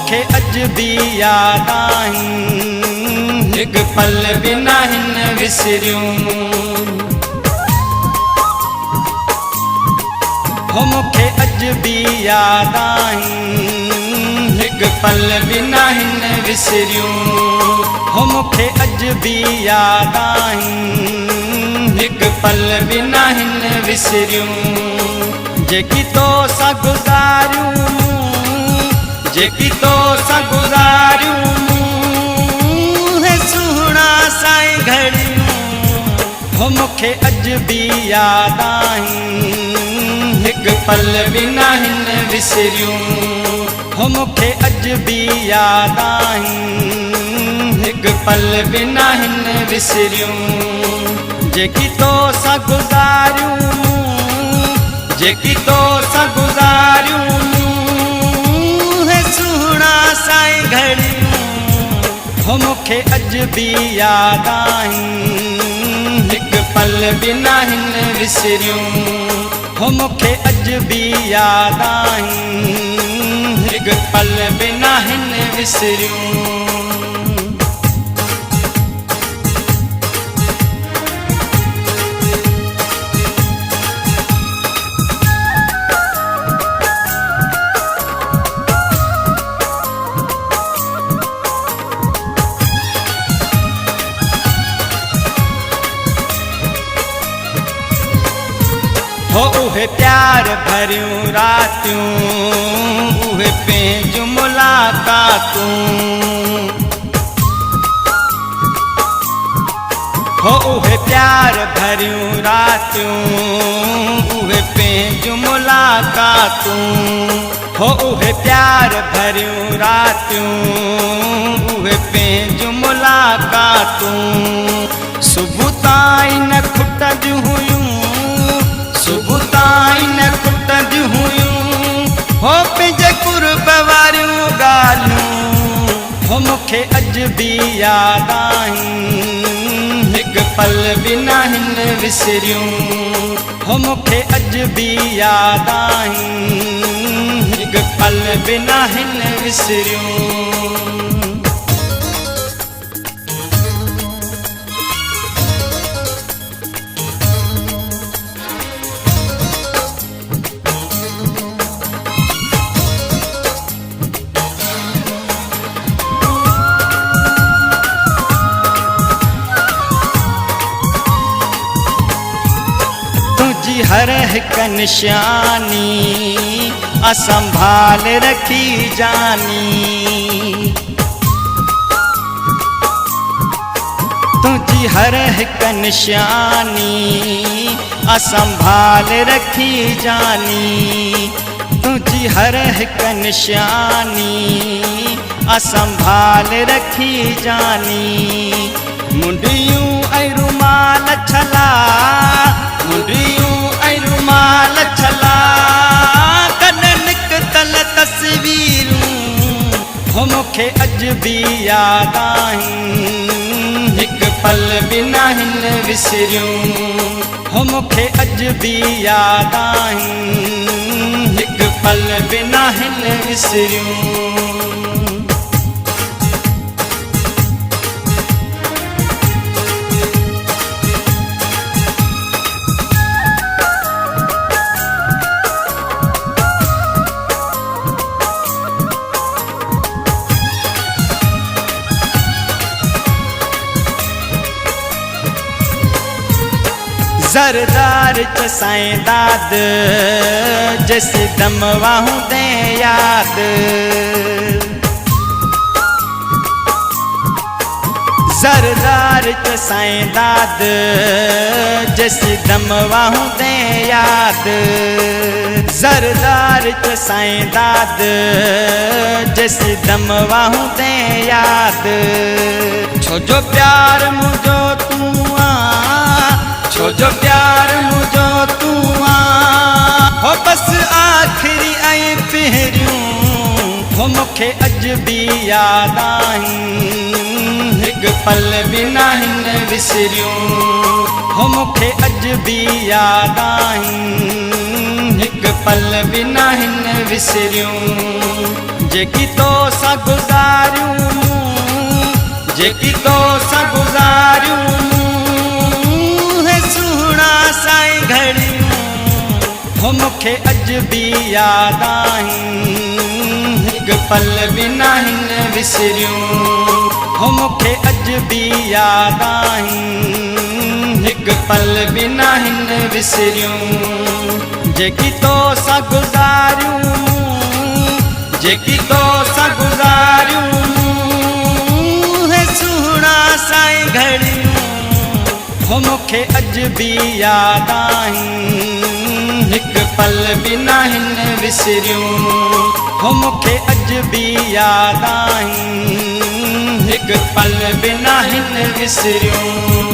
मूंखे अॼु बि यादि आहिनि, हिकु पल बि नाहिनि विसरियूं। हो मूंखे अॼु बि यादि आहिनि, हिकु पल बि नाहिनि विसरियूं। हो मूंखे अॼु बि यादि आहिनि, हिकु पल बि नाहिनि विसरियूं। जेकी तोसां गुज़ारियूं, जेकी तोसां गुज़ारियूं, हे सुहिणा साईं घड़ियूं। हो मूंखे अॼु बि यादि आहिनि, हिकु पल बि नाहिनि विसरियूं। हो मूंखे अॼु बि यादि आहिनि, हिकु पल बि नाहिनि विसरियूं। जेकी तोसां गुज़ारियूं, जेकी तोसां गुज़ारियूं, हे सुहिणा साईं घड़ियूं। हो मूंखे अॼु बि यादि आहिनि, हिकु पल बि नाहिनि विसरियूं। हो मूंखे अॼु बि यादि आहिनि, हिकु पल बि नाहिनि विसरियूं। हो उहे प्यार भरियूं रातियूं, उहे पंहिंजूं मुलाक़ातूं। हो उहे प्यार भरियूं रातियूं, उहे पंहिंजूं मुलाक़ातूं। हो उहे प्यार भरियूं रातियूं, उहे पंहिंजूं मुलाक़ातूं। सुबुह ताईं न खुटंदियूं हुयूं, सुबुह ताईं न खुटंदियूं हुयूं, हो पंहिंजे कुर्ब वारियूं ॻाल्हियूं। हो मूंखे अॼु बि यादि आहिनि, हिकु पल बि नाहिनि विसरियूं। हो मूंखे अॼु बि यादि आहिनि, हिकु पल बि नाहिनि विसरियूं। तुझी हर हिकु निशानी असंभाल रखी जानी। तुझी हर हिकु निशानी असंभाल रखी जानी। तुझी हर हिकु निशानी असंभाल रखी जानी। मुंडियूं ऐं रुमाल छला, मुंडियूं ऐं रुमाल छला, कॾहिं निकतल तस्वीरूं। हो मूंखे अॼु बि यादि आहिनि, हिकु पल बि नाहिनि विसरियूं। हो मूंखे अॼु बि यादि आहिनि, हिकु पल बि नाहिनि विसरियूं। ज़रदार च साईं दाद, जिस दम वाहूं दे यादि। ज़रदार च साईं दाद, जिस दम वाहूं दे यादि। ज़रदार च साईं दाद, जिस दम वाहूं दे यादि। छो जो प्यार मुंहिंजो तूं आ, छो जो प्यार मुंहिंजो तूं आ, हो बसि आख़िरी ऐं पहिरियूं। हो मूंखे अॼु बि यादि आहिनि, हिकु पल बि नाहिनि विसरियूं। हो मूंखे अॼु बि यादि आहिनि, हिकु पल बि नाहिनि विसरियूं। जेकी तो सा गुज़ारियूं जेकी तो सा गुज़ारियूं है सुहिणा साईं घड़ियूं हो मूंखे अॼु बि यादि आहिनि हिकु पल बि नाहिनि विसरियूं हो मूंखे अॼु बि यादि आहिनि हिकु पल बि नाहिनि विसरियूं जेकी तो सा गुज़ारियूं जेकी तो सा गुज़ारियूं है सुहिणा साईं घड़ियूं हो मूंखे अॼु बि यादि आहिनि हिकु पल बि नाहिनि विसरियूं हो मूंखे अॼु बि यादि आहिनि हिकु पल बि नाहिनि विसरियूं